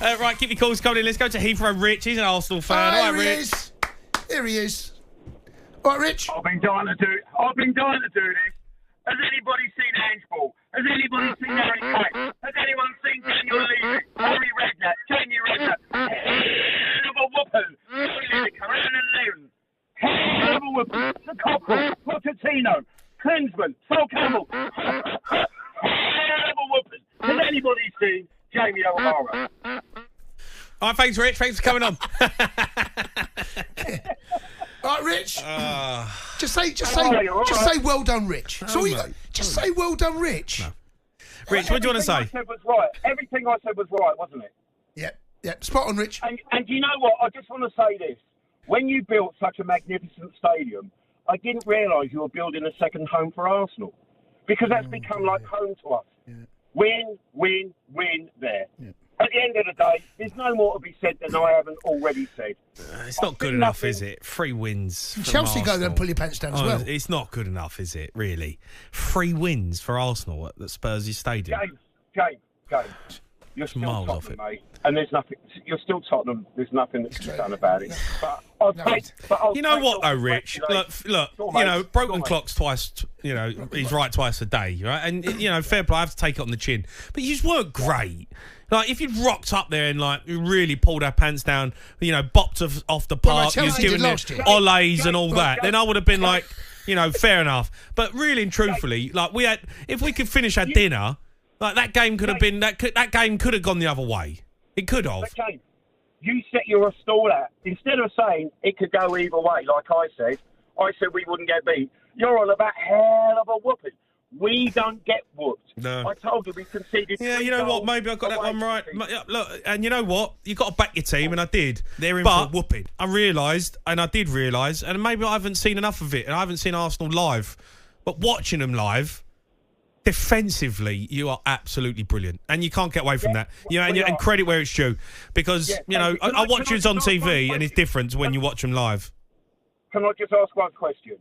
Right, keep your calls coming in. Let's go to Heathrow. Rich, he's an Arsenal fan. All right, Rich. Here he is. All right, Rich. I've been dying to do this. Has anybody seen Ange Postecoglou? Has anybody seen Harry Kane? Has anyone seen Daniel Levy? Harry Redknapp, Jamie Redknapp? Hell of a whooping. Aaron and Leon. Hell of a whooping. The Cockrell, Pochettino, Klinsmann, Sol Campbell. Hell of a whooping. Has anybody seen Jamie O'Hara? All right, thanks, Rich. Thanks for coming on. All right, Rich. Just say well done, Rich. That's all you got. Just say well done, Rich. No. Rich, what do you want to say? Everything I said was right. Everything I said was right, wasn't it? Yep. Spot on, Rich. And you know what? I just want to say this. When you built such a magnificent stadium, I didn't realise you were building a second home for Arsenal. Because that's become like home to us. Yeah. Win, win, win there. Yeah. At the end of the day, there's no more to be said than I haven't already said. It's not good enough, is it? 3 wins from Chelsea Arsenal. go there and pull your pants down as well. It's not good enough, is it, really? 3 wins for Arsenal at the Spurs Stadium. James. You're still Tottenham, mate. And there's nothing... You're still Tottenham. There's nothing that can be done about it. But you know what, though, Rich? Look, broken clocks twice, he's right twice a day, right? And, fair play, I have to take it on the chin. But you just weren't great. Like, if you'd rocked up there and, really pulled our pants down, bopped off the park, you was giving it olays and all that, then I would have been like, fair enough. But really and truthfully, if we could finish our dinner, that game could have been, that game could have gone the other way. It could have. Okay. You set your stall out. Instead of saying it could go either way, like I said we wouldn't get beat. You're on about hell of a whooping. We don't get whooped. No. I told you we conceded. Yeah, you know what? Maybe I got that one right. Look, and you know what? You got to back your team, and I did. They're in for a whooping. I realised, and I did realise, and maybe I haven't seen enough of it, and I haven't seen Arsenal live, but watching them live, defensively, you are absolutely brilliant, and you can't get away from that. And credit where it's due, because I watch you on TV, and it's different when you watch them live. Can I just ask one question?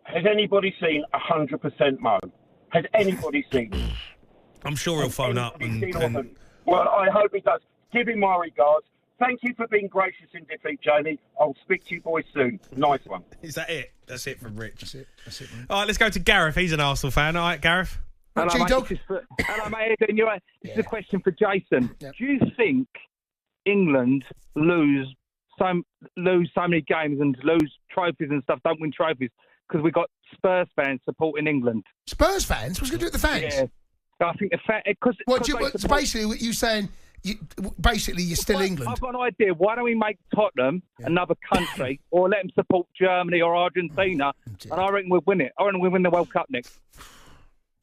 Has anybody seen 100% Mo? Has anybody seen it? I'm sure he'll phone up. Well, I hope he does. Give him my regards. Thank you for being gracious in defeat, Jamie. I'll speak to you boys soon. Nice one. Is that it? That's it from Rich. That's it, man. All right, let's go to Gareth. He's an Arsenal fan. All right, Gareth. Hello, mate. Hello, mate. This is a question for Jason. Yep. Do you think England lose so many games and lose trophies and stuff, don't win trophies, because we got Spurs fans supporting England? Spurs fans? What's going to do with the fans? Yeah. I think the fans... So basically, what you're saying... you're still England. I've got an idea. Why don't we make Tottenham another country, or let them support Germany or Argentina, and I reckon we'll win it. I reckon we'll win the World Cup next.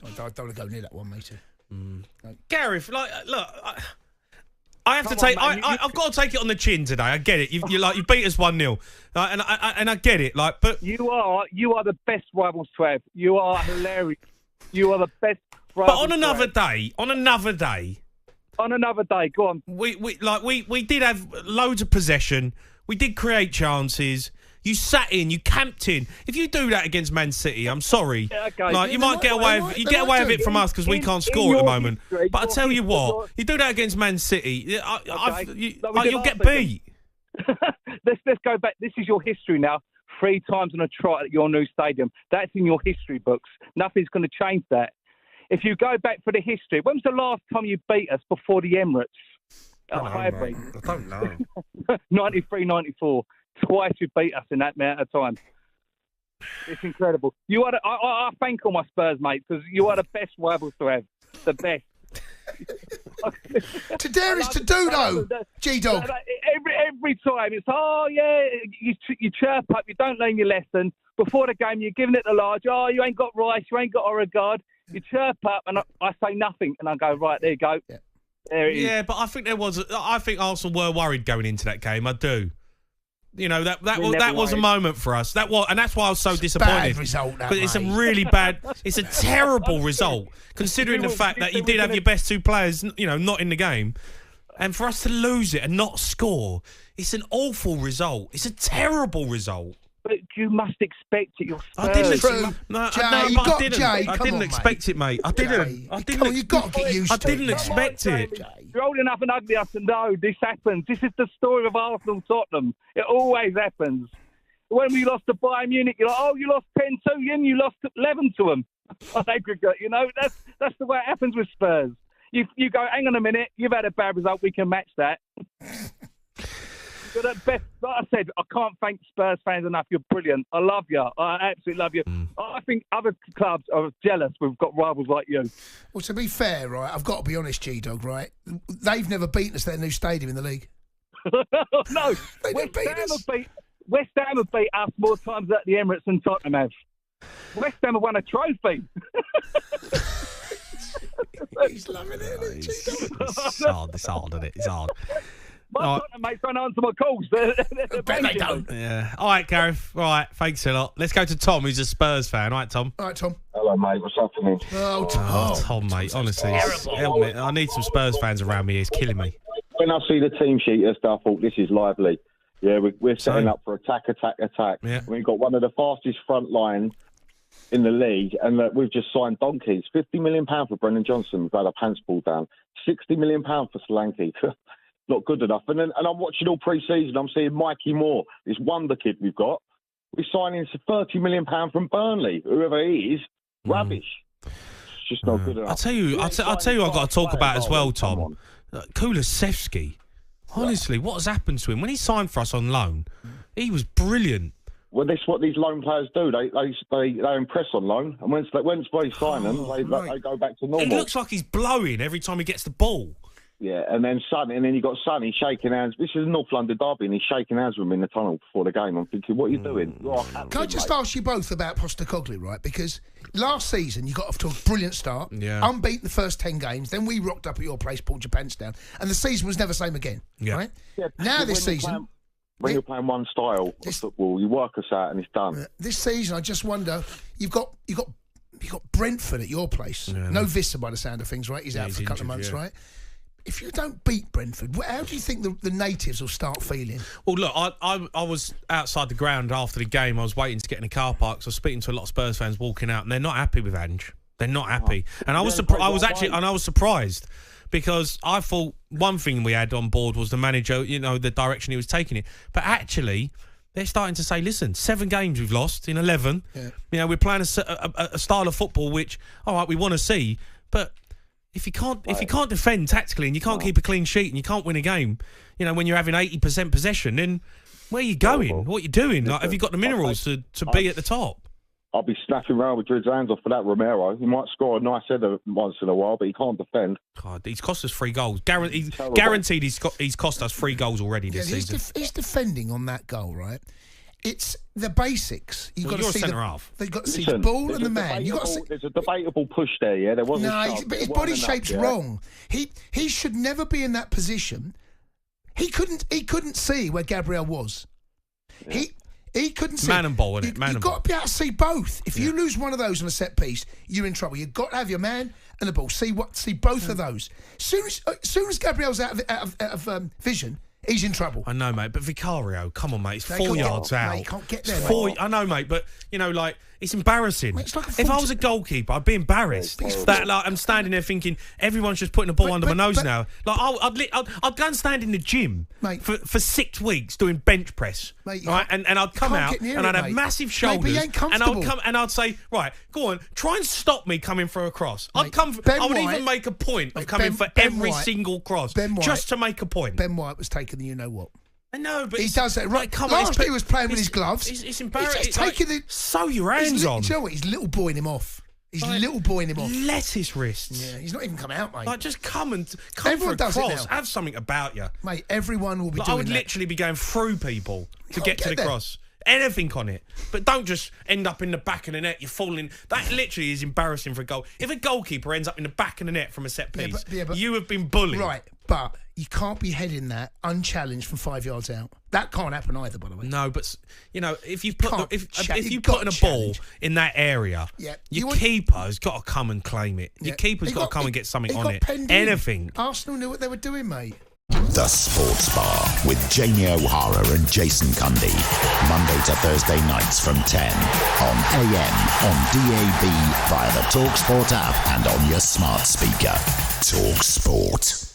I don't want to go near that one, mate. Gareth, look, I have to take. I've got to take it on the chin today. I get it. You beat us 1-0, and I get it. But you are the best rivals to have. You are hilarious. You are the best. But on another day, go on. We did have loads of possession. We did create chances. You sat in, you camped in. If you do that against Man City, I'm sorry. Okay. You might get away with it from us because we can't score at the moment. But I tell you what, you do that against Man City, you'll get beat. Let's go back. This is your history now. 3 times on a trot at your new stadium. That's in your history books. Nothing's going to change that. If you go back for the history, when was the last time you beat us before the Emirates? I don't know. 93, 94. Twice you beat us in that amount of time. It's incredible. I thank all my Spurs mates because you are the best rivals to have. The best. To dare is to do, though, G-Dog. Every time it's, you chirp up, you don't learn your lesson. Before the game, you're giving it the large. Oh, you ain't got Rice, you ain't got Odegaard. You chirp up, and I say nothing, and I go, right, there you go. Yeah. There it is. Yeah, but I think I think Arsenal were worried going into that game. I do. That was a moment for us. And that's why I was so disappointed. Bad result, but it's a really bad. It's a terrible result considering the fact that you did have your best 2 players, not in the game, and for us to lose it and not score, it's an awful result. It's a terrible result. But you must expect it. You're Spurs. I didn't. True. No, Jay, no, you but got I didn't. Jay, I come didn't on, expect it, mate. I didn't. I didn't. Come on, you've got to get used to it. I didn't expect it. You're old enough and ugly enough to know this happens. This is the story of Arsenal Tottenham. It always happens. When we lost to Bayern Munich, you're like, oh, you lost 10-2, and you lost 11 to them on aggregate. You know, that's the way it happens with Spurs. You go, hang on a minute, you've had a bad result, we can match that. But at best, like I said, I can't thank Spurs fans enough. You're brilliant. I love you. I absolutely love you. I think other clubs are jealous we've got rivals like you. Well, to be fair, right, I've got to be honest, G-Dog, right? They've never beaten us at their new stadium in the league. No, West Ham have beat us more times at the Emirates than Tottenham have. West Ham have won a trophy. He's loving it, G-Dog. It's hard, isn't it? It's hard. My Tottenham mates don't answer my calls. They don't. Yeah. All right, Gareth. All right, thanks a lot. Let's go to Tom, who's a Spurs fan. All right, Tom. All right, Tom. Hello, mate. What's happening? Oh, Tom. Tom, mate. Honestly, help me. I need some Spurs fans around me. It's killing me. When I see the team sheet yesterday, I thought this is lively. Yeah, we're setting up for attack. Yeah. We've got one of the fastest front lines in the league, and we've just signed donkeys. £50 million for Brendan Johnson. We've had our pants pulled down. £60 million for Solanke. Not good enough. And I'm watching all pre-season. I'm seeing Mikey Moore, this wonder kid we've got. We're signing £30 million from Burnley. Whoever he is, rubbish. It's just not good enough. I'll tell you, I've got to talk about as well, Tom. Kulusevski. Honestly, what has happened to him? When he signed for us on loan, he was brilliant. Well, that's what these loan players do. They impress on loan, and once they sign them, they go back to normal. It looks like he's blowing every time he gets the ball. Yeah, and then you got Sonny shaking hands. This is a North London derby, and he's shaking hands with him in the tunnel before the game. I'm thinking, what are you doing? Can I just ask you both about Postecoglou, right? Because last season you got off to a brilliant start, unbeaten the first 10 games. Then we rocked up at your place, pulled your pants down, and the season was never the same again. Yeah. Right? Yeah, now this season, when you're playing one style of football, you work us out, and it's done. This season, I just wonder, you've got Brentford at your place. Yeah, no Vista by the sound of things, right? He's out for a couple of months, right? If you don't beat Brentford, how do you think the natives will start feeling? Well, look, I was outside the ground after the game. I was waiting to get in the car park. So I was speaking to a lot of Spurs fans walking out, and they're not happy with Ange. They're not happy, and I was surprised because I thought one thing we had on board was the manager, the direction he was taking it. But actually, they're starting to say, listen, 7 games we've lost in 11. Yeah. We're playing a style of football which, all right, we want to see, but. If you can't defend tactically and you can't keep a clean sheet and you can't win a game, when you're having 80% possession, then where are you going? What are you doing? Like, have you got the minerals to be at the top? I'll be snapping Real Madrid's hands off for that Romero. He might score a nice header once in a while, but he can't defend. God, he's cost us 3 goals. Guaranteed he's cost us 3 goals already this season. He's defending on that goal, right? It's the basics. You've got to see half. They've got to see the ball and the man. There's a debatable push there, yeah? There wasn't. No, but his body shape's wrong. He should never be in that position. He couldn't see where Gabriel was. Yeah. He couldn't see. Man and ball, isn't it? You've got to be able to see both. If you lose one of those on a set piece, you're in trouble. You've got to have your man and the ball. See both of those. Soon as Gabriel's out of vision, he's in trouble. I know, mate, but Vicario, come on, mate, it's 4 yards out. Mate, you can't get there. I know, mate, but it's embarrassing. Mate, it's like if I was a goalkeeper, I'd be embarrassed that I'm standing there thinking everyone's just putting the ball under my nose now. Like I'd go and stand in the gym for 6 weeks doing bench press, mate, right? And I'd come out and I'd have massive shoulders, and I'd say, right, go on, try and stop me coming for a cross. I would even make a point of coming for every single cross just to make a point. Ben White was taking the you-know-what. I know, but he does that right. Last year he was playing with his gloves. It's embarrassing. He's taking sew your hands on. Do you know what? He's little boying him off. Lettuce wrists. Yeah, he's not even come out, mate. Like, just come everyone for a does cross. It now. Have something about you, mate. Everyone will be doing that. I would literally be going through people to get to the cross. Anything on it, but don't just end up in the back of the net. You're falling. That literally is embarrassing for a goal. If a goalkeeper ends up in the back of the net from a set piece, but you have been bullied. Right, but you can't be heading that unchallenged from 5 yards out. That can't happen either, by the way. No, but if you put a ball in that area, your keeper's got to come and claim it. Your keeper's got to come and get something on it. Anything. Arsenal knew what they were doing, mate. The Sports Bar with Jamie O'Hara and Jason Cundy. Monday to Thursday nights from 10 on AM, on DAB, via the talkSPORT app and on your smart speaker. talkSPORT.